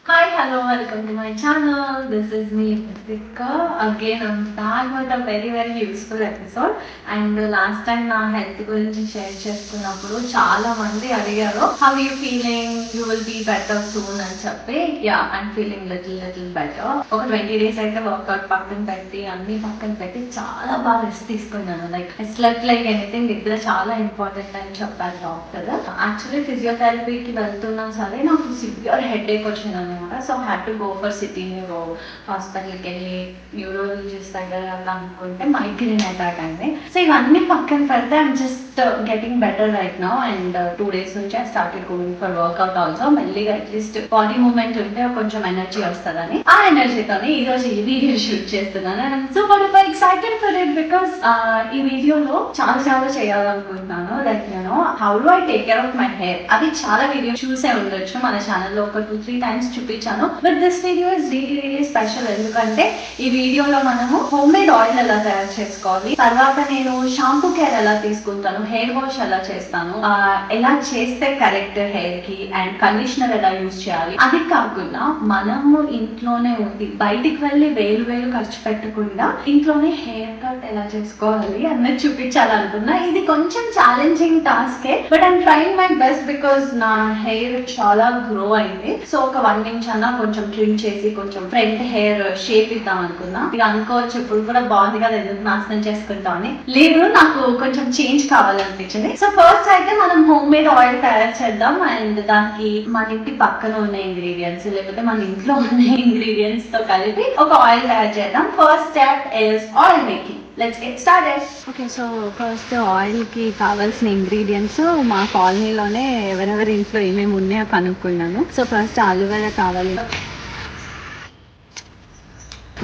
Hi, hello, welcome to my channel. This is me, Ritika. Again, I'm back with a very useful episode. And last time నా health గురించి share చేసుకున్నప్పుడు చాలా మంది అడిగారు how you feeling, you will be better soon అని చెప్పి. Yeah, I'm feeling little better. ఒక 20 days అయితే వర్కౌట్ పక్కన పెట్టి అన్ని పక్కన పెట్టి చాలా బాగా రెస్ట్ తీసుకున్నాను. Like I slept like anything. నిద్ర చాలా ఇంపార్టెంట్ అని చెప్పారు డాక్టర్. యాక్చువల్లీ ఫిజియోథెరపీకి వెళ్తున్నా సరే నాకు సివియర్ హెడేక్ వచ్చింది అనమాట. So had to go for sitting హాస్పిటల్కి వెళ్ళి న్యూరాలజిస్ట్ దగ్గర అలా అనుకుంటే మైగ్రేన్ అటాక్ అయింది. సో ఇవన్నీ పక్కన పెడితే I'm just getting better right now. And 2 days నుంచి I started going for workout also. మెల్లిగా అట్లీస్ట్ బాడీ మూవ్మెంట్ ఉంటే కొంచెం ఎనర్జీ వస్తుందని ఆ ఎనర్జీతోని ఈ రోజు ఈ వీడియో షూట్ చేస్తున్నాను. And super excited for it because ఈ వీడియోలో చాలా చేయాలనుకుంటున్నాను. Like you know how do I take care of my hair. అది చాలా వీడియో చూసే ఉండొచ్చు, మన ఛానల్లో ఒక 2-3 times చూపించాను. But this video is really special. ఎందుకంటే ఈ వీడియోలో మనము హోమ్ మేడ్ ఆయిల్ ఎలా తయారు చేసుకోవాలి, తర్వాత నేను షాంపూ కేర్ ఎలా తీసుకుంటాను, హెయిర్ వాష్ ఎలా చేస్తాను, ఎలా చేస్తే కరెక్ట్ హెయిర్ కి, అండ్ కండిషనర్ ఎలా యూజ్ చేయాలి. అది కాకుండా మనము ఇంట్లోనే ఉంది, బయటికి వెళ్ళి వేలు ఖర్చు పెట్టకుండా ఇంట్లోనే హెయిర్ కట్ ఎలా చేసుకోవాలి అన్నది చూపించాలనుకున్నా. ఇది కొంచెం ఛాలెంజింగ్ టాస్కే, but I'm trying my best because నా హెయిర్ చాలా గ్రో అయింది. సో ఒక 1 inch అన్నా కొంచెం ట్రిమ్ చేసి కొంచెం ఫ్రంట్ హెయిర్ షేప్ ఇద్దాం అనుకున్నా. ఇక అనుకోవచ్చు ఇప్పుడు కూడా బాగుంది కదా, ఎందుకు నాశనం చేసుకుంటామని. లేదు, నాకు కొంచెం చేంజ్ కావాలనిపించింది. సో ఫస్ట్ అయితే మనం హోమ్ మేడ్ ఆయిల్ తయారు చేద్దాం. అండ్ దానికి మన ఇంటి పక్కన ఉన్న ఇంగ్రీడియంట్స్ లేకపోతే మన ఇంట్లో ఉన్న ఇంగ్రీడియంట్స్ తో కలిపి ఒక ఆయిల్ తయారు చేద్దాం. First step is oil making. Let's get started. Okay, so first ఆయిల్కి కావాల్సిన ఇంగ్రీడియంట్స్ మా కాలనీలోనే ఎవరెవరి ఇంట్లో ఏమేమి ఉన్నాయో కనుక్కున్నాను. సో ఫస్ట్ అలోవెరా కావాలి,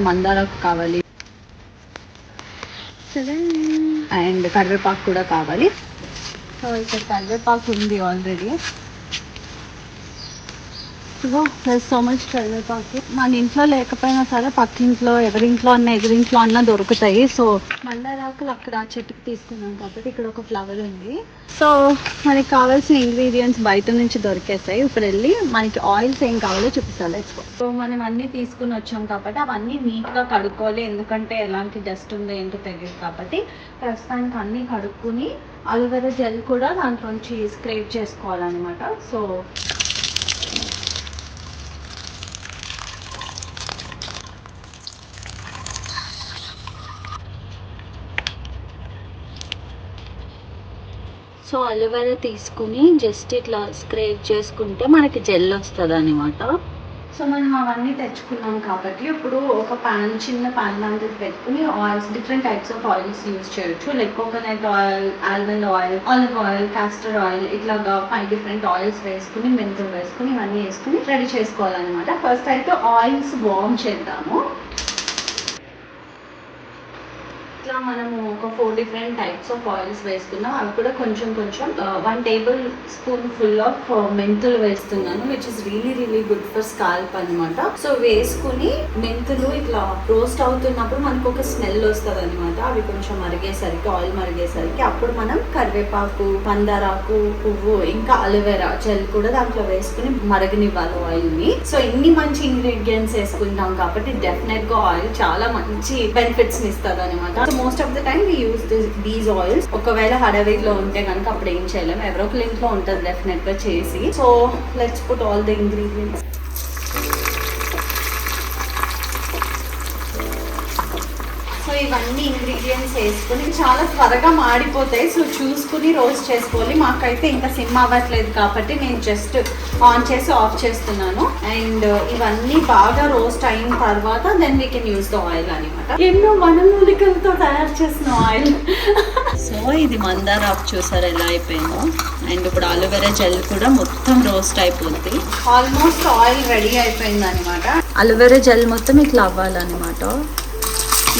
మందారకు కావాలి, అండ్ కరివేపాకు కూడా కావాలి. సో ఇక్కడ కరివేపాకు ఉంది ఆల్రెడీ. సో మచ్ కరివేపాకు. మన ఇంట్లో లేకపోయినా సరే పక్కింట్లో ఎవరింట్లో అన్నా ఎదురింట్లో అన్నా దొరుకుతాయి. సో మందారాకులు అక్కడ ఆ చెట్టుకు తీసుకున్నాం కాబట్టి ఇక్కడ ఒక ఫ్లవర్ ఉంది. సో మనకి కావాల్సిన ఇంగ్రీడియంట్స్ బయట నుంచి దొరికేస్తాయి. ఇప్పుడు వెళ్ళి మనకి ఆయిల్స్ ఏం కావాలో చూపిస్తాను. సో మనం అన్నీ తీసుకుని వచ్చాం కాబట్టి అవన్నీ నీట్గా కడుక్కోవాలి. ఎందుకంటే ఎలాంటి డస్ట్ ఉందో ఏంటో తెలియదు కాబట్టి ప్రస్తుతానికి అన్నీ కడుక్కుని అలోవెరా జెల్ కూడా దాంట్లోంచి స్క్రేప్ చేసుకోవాలన్నమాట. సో అలోవెరా తీసుకుని జస్ట్ ఇట్లా స్క్రేప్ చేసుకుంటే మనకి జెల్ వస్తుంది అనమాట. సో మనం అవన్నీ తెచ్చుకున్నాం కాబట్టి ఇప్పుడు ఒక చిన్న ప్యాన్ లాంటిది పెట్టుకుని oils, different types of oils use చేయొచ్చు. Like coconut oil, almond oil, olive oil, castor oil, ఇట్లాగా 5 different ఆయిల్స్ వేసుకుని, మెంతులు వేసుకుని ఇవన్నీ వేసుకుని రెడీ చేసుకోవాలన్నమాట. ఫస్ట్ అయితే ఆయిల్స్ వార్మ్ చేద్దాము. ఇట్లా మనము ఒక 4 different types ఆఫ్ ఆయిల్స్ వేసుకున్నాం. అవి కూడా కొంచెం 1 tablespoon ఫుల్ ఆఫ్ మెంతులు వేస్తున్నాను, which is really good for scalp అనమాట. సో వేసుకుని మెంతులు ఇట్లా రోస్ట్ అవుతున్నప్పుడు మనకు ఒక స్మెల్ వస్తుంది అనమాట. అవి కొంచెం మరిగేసరికి, ఆయిల్ మరిగేసరికి అప్పుడు మనం కరివేపాకు, మందారాకు పువ్వు, ఇంకా అలోవెరా జెల్ కూడా దాంట్లో వేసుకుని మరగనివ్వాలి ఆయిల్ ని. సో ఇన్ని మంచి ఇంగ్రీడియంట్స్ వేసుకుంటాం కాబట్టి డెఫినెట్ గా ఆయిల్ చాలా మంచి బెనిఫిట్స్ ఇస్తుంది అనమాట. Most of the time we use these oils. ఒకవేళ హడావిడిలో ఉంటే కనుక అప్పుడు ఏం చేయలేము, ఎవరో ఒకరి ఇంట్లో ఉంటుంది డెఫినెట్ గా చేసి. So let's put all the ingredients. So ఇవన్నీ ఇంగ్రీడియంట్స్ వేసుకుని చాలా త్వరగా మాడిపోతాయి. సో చూసుకుని రోస్ట్ చేసుకోవాలి. మాకైతే ఇంకా సిమ్ అవ్వట్లేదు కాబట్టి నేను జస్ట్ ఆన్ చేసి ఆఫ్ చేస్తున్నాను. అండ్ ఇవన్నీ బాగా రోస్ట్ అయిన తర్వాత then we can use the oil అనమాట. ఎన్నో వనమూలికలతో తయారు చేసిన ఆయిల్. సో ఇది మందారాకు చూసారు ఎలా అయిపోయిందో. అండ్ ఇప్పుడు అలోవెరా జెల్ కూడా మొత్తం రోస్ట్ అయిపోతుంది. ఆల్మోస్ట్ ఆయిల్ రెడీ అయిపోయింది అనమాట. అలోవెరా జెల్ మొత్తం ఇట్లా అవ్వాలన్నమాట.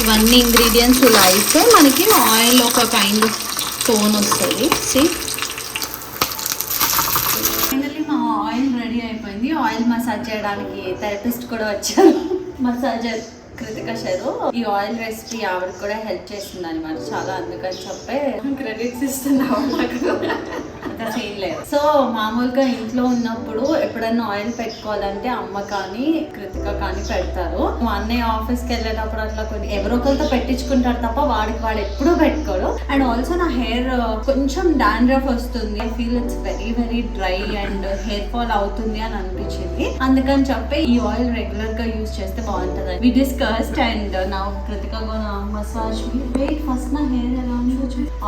ఇవన్నీ ఇంగ్రీడియంట్స్ ఇలా అయితే మనకి ఆయిల్ ఒక కైండ్ ఆఫ్ టోన్ వస్తుంది. ఫైనల్లీ మా ఆయిల్ రెడీ అయిపోయింది. ఆయిల్ మసాజ్ చేయడానికి థెరపిస్ట్ కూడా వచ్చారు, మసాజర్ కృతిక షెరు. ఈ ఆయిల్ రెసిపీ ఆవిడ కూడా హెల్ప్ చేస్తుంది అనమాట చాలా. అందుకని చెప్పే క్రెడిట్స్ ఇస్తున్నావు నాకు. అంత సీన్ లేదు. సో మామూలుగా ఇంట్లో ఉన్నప్పుడు ఎప్పుడైనా ఆయిల్ పెట్టుకోవాలంటే అమ్మ కానీ కృతిక కానీ పెడతారు. మా అన్నయ్య ఆఫీస్కి వెళ్ళేటప్పుడు అట్లా కొన్ని ఎవరో ఒకరితో పెట్టించుకుంటారు తప్ప వాడు ఎప్పుడూ పెట్టుకోడు. అండ్ ఆల్సో నా హెయిర్ కొంచెం డాండ్రఫ్ వస్తుంది. I feel it's very very dry and hair fall అవుతుంది అని అనిపించింది. అందుకని చెప్పి ఈ ఆయిల్ రెగ్యులర్ గా యూజ్ చేస్తే బాగుంటుంది. వి డిస్కస్డ్ అండ్ నా కృతిక మసాజ్ వెయిట్ ఫస్ట్ నా హెయిర్ ఎలా ఉందో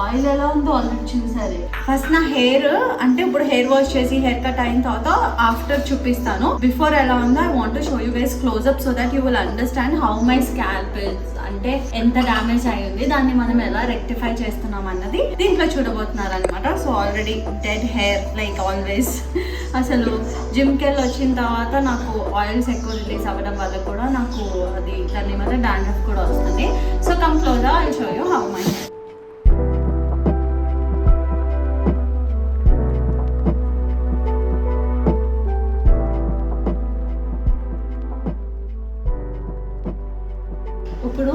ఆయిల్ ఎలా ఉందో ఆల్రెడీ చూసారు. ఫస్ట్ నా హెయిర్ అంటే ఇప్పుడు హెయిర్ వాష్ చేసి హెయిర్ కట్ అయిన తర్వాత ఆఫ్టర్ చూపిస్తాను. బిఫోర్ ఎలా ఉందో I want to show you guys close up so that you will understand how my scalp is, అంటే ఎంత డ్యామేజ్ అయ్యింది, దాన్ని మనం ఎలా రెక్టిఫై చేస్తున్నాం అన్నది దీంట్లో చూడబోతున్నారు అనమాట. So already dead hair like always. అసలు జిమ్కి వెళ్ళి వచ్చిన తర్వాత నాకు ఆయిల్స్ ఎక్కువ రిలీజ్ అవ్వడం వల్ల కూడా నాకు అది దాని వల్ల డాండ్రఫ్ కూడా వస్తుంది. So come closer, I show you how my hair. ఇప్పుడు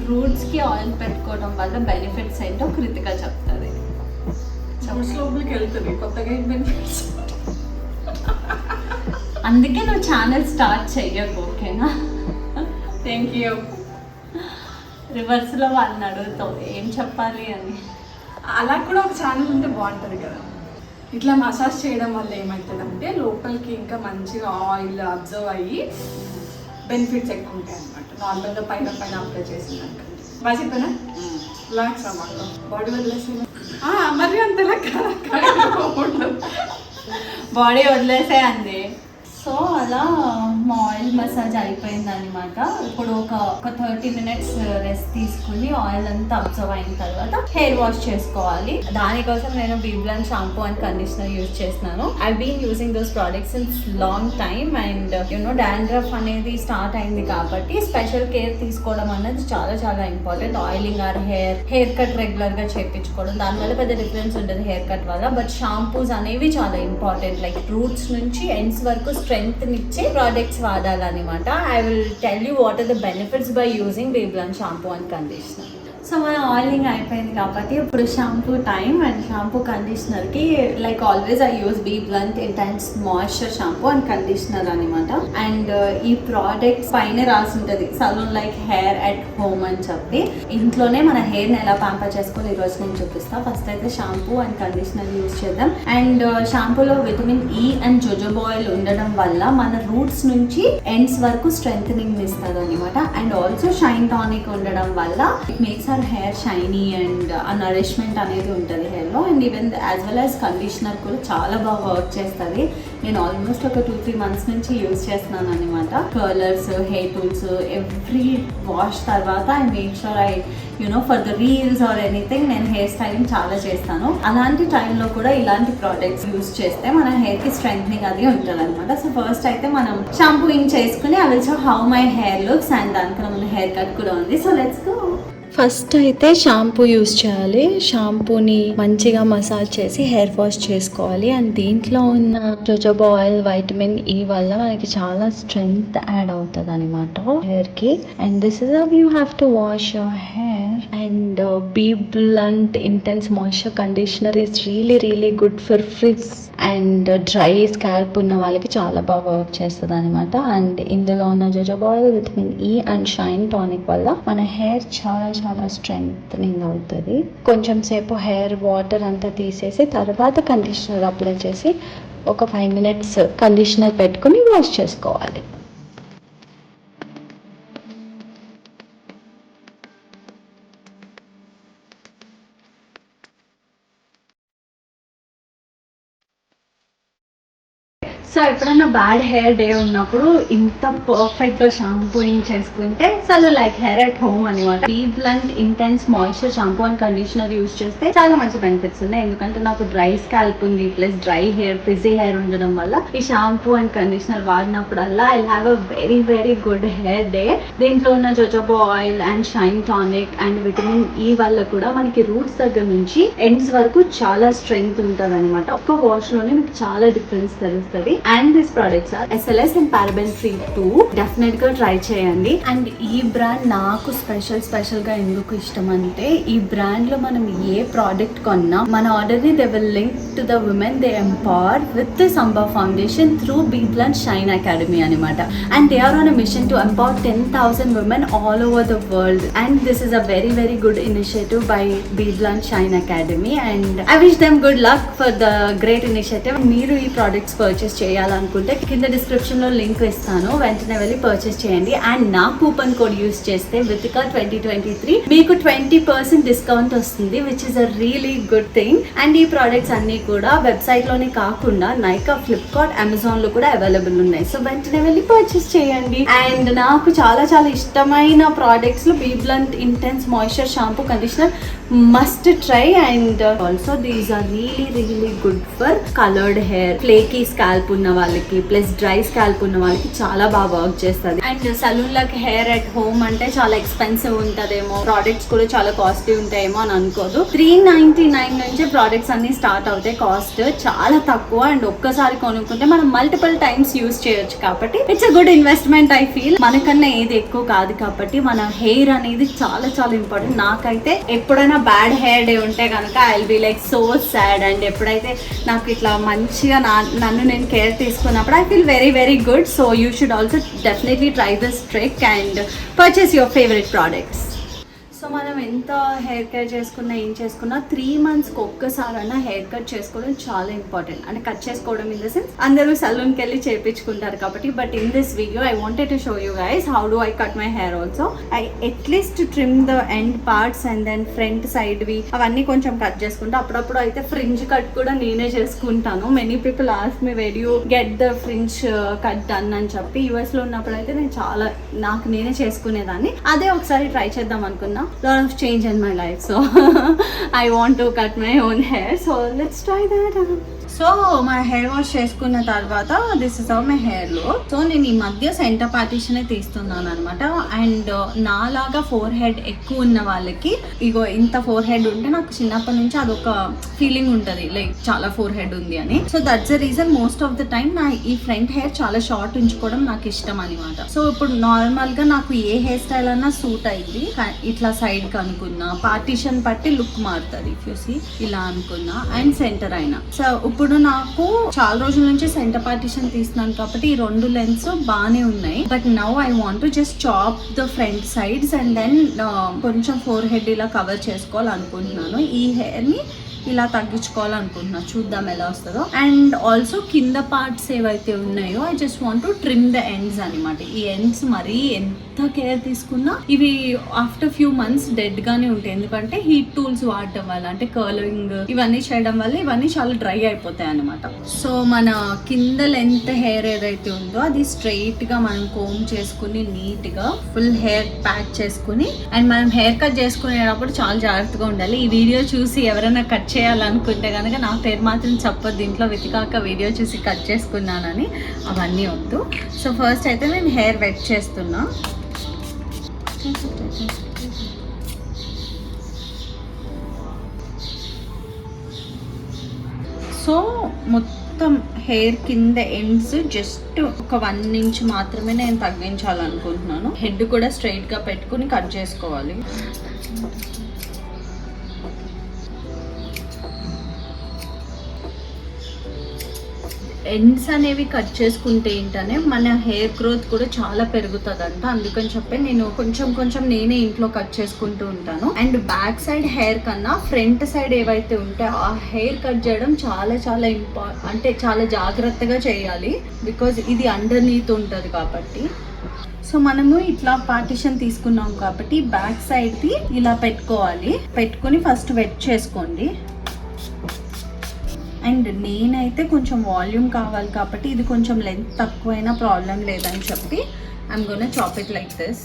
రూట్స్కి ఆయిల్ పెట్టుకోవడం వల్ల బెనిఫిట్స్ ఏంటో కృతిక చెప్తుంది. లోపలికి వెళ్తుంది కొత్తగా బెనిఫిట్స్. అందుకే నువ్వు ఛానల్ స్టార్ట్ చెయ్యకు, ఓకేనా? Thank you. రివర్స్లో వాళ్ళని అడుగుతావు ఏం చెప్పాలి అని. అలా కూడా ఒక ఛానల్ ఉంటే బాగుంటుంది కదా. ఇట్లా మసాజ్ చేయడం వల్ల ఏమవుతుందంటే లోపలికి ఇంకా మంచిగా ఆయిల్ అబ్జర్వ్ అయ్యి బెనిఫిట్స్ ఎక్కువ ఉంటాయి అనమాట. నార్మల్గా పైన అప్లై చేసిందంటే బాగా చెప్పానా? రిలాక్స్ అన్నమాట, బాడీ వదిలేసి మరి అంతలా బాడీ వదిలేసే అంది. సో అలా మా ఆయిల్ మసాజ్ అయిపోయింది అనమాట. ఇప్పుడు ఒక 30 minutes రెస్ట్ తీసుకుని ఆయిల్ అంతా అబ్జర్వ్ అయిన తర్వాత హెయిర్ వాష్ చేసుకోవాలి. దానికోసం నేను బీబ్లన్ షాంపూ అండ్ కండిషనర్ యూజ్ చేస్తున్నాను. I been using those products since long time and you know dandruff అనేది స్టార్ట్ అయింది కాబట్టి స్పెషల్ కేర్ తీసుకోవడం అనేది చాలా చాలా important. Oiling or hair cut regular గా చేయించుకోవడం, దానివల్ల పెద్ద డిఫరెన్స్ ఉంటుంది హెయిర్ కట్ వల్ల. బట్ షాంపూస్ అనేవి చాలా ఇంపార్టెంట్. లైక్ రూట్స్ నుంచి ఎండ్స్ వరకు స్ట్రెంగ్త్ నిచ్చే ప్రోడక్ట్స్ వాడాలన్నమాట. I will tell you what are the benefits by using BBlunt shampoo and conditioner. So మన ఆయిలింగ్ అయిపోయింది కాబట్టి ఇప్పుడు షాంపూ టైం. అండ్ షాంపూ కండిషనర్కి like always I use BBlunt intense moisture shampoo and conditioner అనమాట. And ఈ products పైన రాసి ఉంటుంది salon like hair at home అని చెప్పి. ఇంట్లోనే మన హెయిర్ని ఎలా ప్యాంపర్ చేసుకోవాలి ఈరోజు నేను చూపిస్తాను. ఫస్ట్ అయితే షాంపూ అండ్ కండిషనర్ యూజ్ చేద్దాం. అండ్ షాంపూలో vitamin E and jojoba oil ఉండడం వల్ల మన రూట్స్ నుంచి ఎండ్స్ వరకు స్ట్రెంథనింగ్ ఇస్తుంది అనమాట. అండ్ ఆల్సో షైన్ టానిక్ ఉండడం వల్ల it makes our hair shiny and ఆ నరిష్మెంట్ అనేది ఉంటుంది హెయిర్లో. And even as well as conditioner కూడా చాలా బాగా వర్క్ చేస్తుంది. నేను ఆల్మోస్ట్ ఒక 2-3 months నుంచి యూజ్ చేస్తున్నాను అనమాట. కర్లర్స్, హెయిర్ టూల్స్ ఎవ్రీ వాష్ తర్వాత I make sure I for the reels or anything నేను హెయిర్ స్టైలింగ్ చాలా చేస్తాను. అలాంటి టైంలో కూడా ఇలాంటి ప్రోడక్ట్స్ యూజ్ చేస్తే మన హెయిర్ కి స్ట్రెంగ్త్నింగ్ అది ఉంటుంది అనమాట. సో ఫస్ట్ అయితే మనం షాంపూయింగ్ చేసుకుని I will show how my hair looks. And దానికన్నా ముందు హెయిర్ కట్ కూడా ఉంది. So let's go. ఫస్ట్ అయితే షాంపూ యూస్ చేయాలి. షాంపూని మంచిగా మసాజ్ చేసి హెయిర్ వాష్ చేసుకోవాలి. అండ్ దీంట్లో ఉన్న జోజోబా ఆయిల్ వైటమిన్ ఈ వల్ల మనకి చాలా స్ట్రెంగ్త్ యాడ్ అవుతుంది అనమాట హెయిర్కి. And this is how you have to wash your hair. అండ్ BBlunt intense moisture conditioner is really good for frizz and dry scalp ఉన్న వాళ్ళకి చాలా బాగా వర్క్ చేస్తుంది అనమాట. అండ్ ఇందులో ఉన్న jojoba oil vitamin E and shine tonic వల్ల మన హెయిర్ చాలా స్ట్రెంగ్త్నింగ్ అవుతుంది. కొంచెం సేపు హెయిర్ వాటర్ అంతా తీసేసి తర్వాత కండిషనర్ అప్లై చేసి ఒక 5 minutes కండిషనర్ పెట్టుకుని వాష్ చేసుకోవాలి. సో ఎప్పుడైనా బ్యాడ్ హెయిర్ డే ఉన్నప్పుడు ఇంత పర్ఫెక్ట్గా షాంపూయింగ్ చేసుకుంటే అసలు లైక్ హెయిర్ అట్ హోమ్ అనమాట. BBlunt intense moisture shampoo and conditioner use చేస్తే చాలా మంచి బెనిఫిట్స్ ఉన్నాయి. ఎందుకంటే నాకు డ్రై స్కాల్ప్ ఉంది, plus dry hair, frizzy hair ఉండడం వల్ల ఈ షాంపూ అండ్ కండిషనర్ వాడినప్పుడల్లా I have a very good hair day. దీంట్లో ఉన్న jojoba oil and shine tonic and vitamin E వల్ల కూడా మనకి రూట్స్ దగ్గర నుంచి ఎండ్స్ వరకు చాలా స్ట్రెంగ్త్ ఉంటుంది అనమాట. ఒక్క వాష్ లోనే మీకు చాలా డిఫరెన్స్ తెలుస్తుంది. And this products are SLS and paraben free too. Definite గా ట్రై చేయండి. అండ్ ఈ బ్రాండ్ నాకు స్పెషల్ గా ఎందుకు ఇష్టం అంటే, ఈ బ్రాండ్ లో మనం ఏ ప్రోడక్ట్ కొన్నా మన ఆర్డర్ ని they will link to the women they empower with the Samba Foundation through BBlunt Shine Academy అనమాట. And they are on a mission to empower 10,000 women all over the world. And this is a very good initiative by BBlunt Shine Academy. And I wish them good luck for the great initiative. మీరు ఈ products purchase చేయాలనుకుంటే కింద description లో link ఇస్తాను, వెంటనే వెళ్ళి purchase చేయండి. And నా కూపన్ కోడ్ యూస్ చేస్తే వితికా 2023 మీకు 20% డిస్కౌంట్ వస్తుంది, which is a really good thing. And ఈ ప్రోడక్ట్స్ అన్ని కూడా వెబ్సైట్ లోనే కాకుండా నైకా, ఫ్లిప్కార్ట్, అమెజాన్ లో కూడా అవైలబుల్ ఉన్నాయి. సో వెంటనే వెళ్ళి పర్చేస్ చేయండి. అండ్ నాకు చాలా ఇష్టమైన ప్రోడక్ట్స్ లో BBlunt intense moisture shampoo conditioner must try. And also these are really good for coloured hair, flaky scalp ఉన్న వాళ్ళకి ప్లస్ డ్రై స్కాల్ప్ ఉన్న వాళ్ళకి చాలా బాగా వర్క్ చేస్తుంది. అండ్ సలూన్ లకి హెయిర్ ఎట్ హోమ్ అంటే చాలా ఎక్స్పెన్సివ్ ఉంటదేమో, ప్రోడక్ట్స్ కూడా చాలా కాస్ట్లీ ఉంటాయేమో అని అనుకోదు. 399 నుంచి ప్రోడక్ట్స్ అన్ని స్టార్ట్ అవుతాయి. కాస్ట్ చాలా తక్కువ అండ్ ఒక్కసారి కొనుక్కుంటే మనం మల్టిపుల్ టైమ్స్ యూస్ చేయొచ్చు కాబట్టి it's a good investment I feel. మనకన్నా ఏది ఎక్కువ కాదు కాబట్టి మన హెయిర్ అనేది చాలా ఇంపార్టెంట్. నాకైతే ఎప్పుడైనా బ్యాడ్ హెయిర్ డే ఉంటే కనుక I will be like so sad. And ఎప్పుడైతే నాకు ఇట్లా మంచిగా నన్ను నేను కేర్ తీసుకున్నప్పుడు I feel very good. So you should also definitely try this trick and purchase your favourite products. So మనం ఎంత హెయిర్ కేర్ చేసుకున్నా ఏం చేసుకున్నా 3 monthsకి ఒక్కసారైనా హెయిర్ కట్ చేసుకోవడం చాలా ఇంపార్టెంట్. అంటే కట్ చేసుకోవడం ఇన్ ద సెన్స్ అందరూ సలూన్కి వెళ్ళి చేయించుకుంటారు కాబట్టి. But in this video I wanted to show you guys how do I cut my hair also. I at least trim the end parts and then front సైడ్వి అవన్నీ కొంచెం cut చేసుకుంటా. అప్పుడప్పుడు అయితే ఫ్రింజ్ కట్ కూడా నేనే చేసుకుంటాను. Many people ask me where you get the fringe cut done అని చెప్పి. యూఎస్ లో ఉన్నప్పుడు అయితే నేను నాకు నేనే చేసుకునేదాన్ని. అదే ఒకసారి ట్రై చేద్దాం అనుకున్నా. Lot of change in my life, so I want to cut my own hair, so let's try that out. So మా హెయిర్ వాష్ చేసుకున్న తర్వాత దిస్ ఇస్ మై హెయిర్ లో. సో నేను ఈ మధ్య సెంటర్ పార్టిషన్ తీస్తున్నాను అనమాట. అండ్ నాలాగా ఫోర్ హెడ్ ఎక్కువ ఉన్న వాళ్ళకి ఇగో ఇంత ఫోర్ హెడ్ ఉంటే నాకు చిన్నప్పటి నుంచి అదొక ఫీలింగ్ ఉంటుంది, లైక్ చాలా ఫోర్ హెడ్ ఉంది అని. So that's the reason most of the time నా ఈ ఫ్రంట్ హెయిర్ చాలా షార్ట్ ఉంచుకోవడం నాకు ఇష్టం అనమాట. సో ఇప్పుడు నార్మల్ గా నాకు ఏ హెయిర్ స్టైల్ అన్నా సూట్ అయింది. ఇట్లా సైడ్ కి అనుకున్నా, పార్టిషన్ బట్టి లుక్ మారుతుంది. ఇఫ్ యూ సీ ఇలా అనుకున్నా అండ్ సెంటర్ అయినా. సో ఇప్పుడు నాకు చాలా రోజుల నుంచి సెంటర్ పార్టిషన్ తీస్తున్నాను కాబట్టి ఈ 2 లెన్స్ బాగానే ఉన్నాయి. But now I want to just chop the front sides and then కొంచెం ఫోర్ హెడ్ ఇలా కవర్ చేసుకోవాలనుకుంటున్నాను. ఈ హెయిర్ ని ఇలా తగ్గించుకోవాలనుకుంటున్నా, చూద్దాం ఎలా వస్తుందో. అండ్ ఆల్సో కింద పార్ట్స్ ఏవైతే ఉన్నాయో I just want to trim the ends అనమాట. ఈ ఎండ్స్ మరీ ఎంత కేర్ తీసుకున్నా ఇవి ఆఫ్టర్ ఫ్యూ మంత్స్ డెడ్ గానే ఉంటాయి. ఎందుకంటే హీట్ టూల్స్ వాడటం వల్ల, అంటే కర్లింగ్ ఇవన్నీ చేయడం వల్ల ఇవన్నీ చాలా డ్రై అయిపోతాయి అనమాట. సో మన కింద లెంత్ హెయిర్ ఏదైతే ఉందో అది స్ట్రైట్ గా మనం కోమ్ చేసుకుని నీట్ గా ఫుల్ హెయిర్ ప్యాక్ చేసుకుని, అండ్ మనం హెయిర్ కట్ చేసుకునేటప్పుడు చాలా జాగ్రత్తగా ఉండాలి. ఈ వీడియో చూసి ఎవరైనా కట్ చేయాలనుకుంటే కనుక నా పేరు మాత్రం చెప్పొద్దు, దీంట్లో వెతికాక వీడియో చూసి కట్ చేసుకున్నానని. అవన్నీ వద్దు. సో ఫస్ట్ అయితే నేను హెయిర్ వెట్ చేస్తున్నా. సో మొత్తం హెయిర్ కింద ఎండ్స్ జస్ట్ ఒక 1 inch మాత్రమే నేను తగ్గించాలనుకుంటున్నాను. హెడ్ కూడా స్ట్రైట్ గా పెట్టుకుని కట్ చేసుకోవాలి. ఎండ్స్ అనేవి కట్ చేసుకుంటే ఏంటనే మన హెయిర్ గ్రోత్ కూడా చాలా పెరుగుతుందంట. అందుకని చెప్పి నేను కొంచెం నేనే ఇంట్లో కట్ చేసుకుంటూ ఉంటాను. అండ్ బ్యాక్ సైడ్ హెయిర్ కన్నా ఫ్రంట్ సైడ్ ఏవైతే ఉంటాయో ఆ హెయిర్ కట్ చేయడం చాలా అంటే చాలా జాగ్రత్తగా చేయాలి. బికాజ్ ఇది అండర్ నీత్ ఉంటుంది కాబట్టి. సో మనము ఇట్లా పార్టిషన్ తీసుకున్నాం కాబట్టి బ్యాక్ సైడ్ది ఇలా పెట్టుకోవాలి. పెట్టుకొని ఫస్ట్ వెట్ చేసుకోండి. అండ్ నేనైతే కొంచెం వాల్యూమ్ కావాలి కాబట్టి ఇది కొంచెం లెంత్ తక్కువైనా ప్రాబ్లం లేదని చెప్పి I'm gonna chop it like this.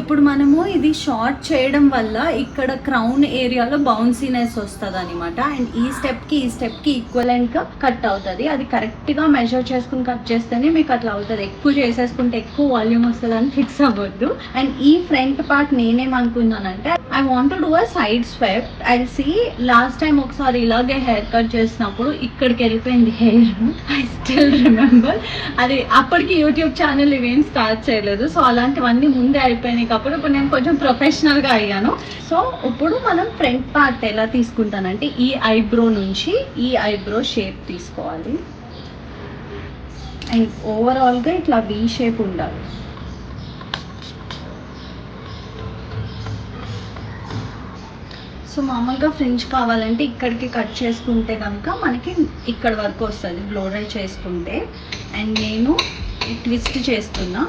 ఇప్పుడు మనము ఇది షార్ట్ చేయడం వల్ల ఇక్కడ క్రౌన్ ఏరియాలో బౌన్సీనెస్ వస్తుంది అనమాట. అండ్ ఈ స్టెప్కి ఈక్వలెంట్గా కట్ అవుతుంది. అది కరెక్ట్గా మెజర్ చేసుకుని కట్ చేస్తేనే మీకు అట్లా అవుతుంది. ఎక్కువ చేసేసుకుంటే ఎక్కువ వాల్యూమ్ వస్తుంది అని ఫిక్స్ అవ్వద్దు. అండ్ ఈ ఫ్రంట్ పార్ట్ నేనేమనుకున్నానంటే I want to do a side swept. I see last time ఒకసారి ఇలాగే హెయిర్ కట్ చేసినప్పుడు ఇక్కడికి వెళ్ళిపోయింది హెయిర్. I still remember. అది అప్పటికి యూట్యూబ్ ఛానల్ ఇవేం స్టార్ట్ చేయలేదు. సో అలాంటివన్నీ ముందే అయిపోయినాయి కాబట్టి ఇప్పుడు నేను కొంచెం ప్రొఫెషనల్గా అయ్యాను. సో ఇప్పుడు మనం ఫ్రంట్ పార్ట్ ఎలా తీసుకుంటానంటే ఈ ఐబ్రో నుంచి ఈ ఐబ్రో షేప్ తీసుకోవాలి. అండ్ ఓవరాల్గా ఇట్లా వీ షేప్ ఉండాలి. సో మామూలుగా ఫ్రింజ్ కావాలంటే ఇక్కడికి కట్ చేసుకుంటే కనుక మనకి ఇక్కడ వరకు వస్తుంది బ్లో డ్రై చేసుకుంటే. అండ్ నేను ట్విస్ట్ చేస్తున్నా.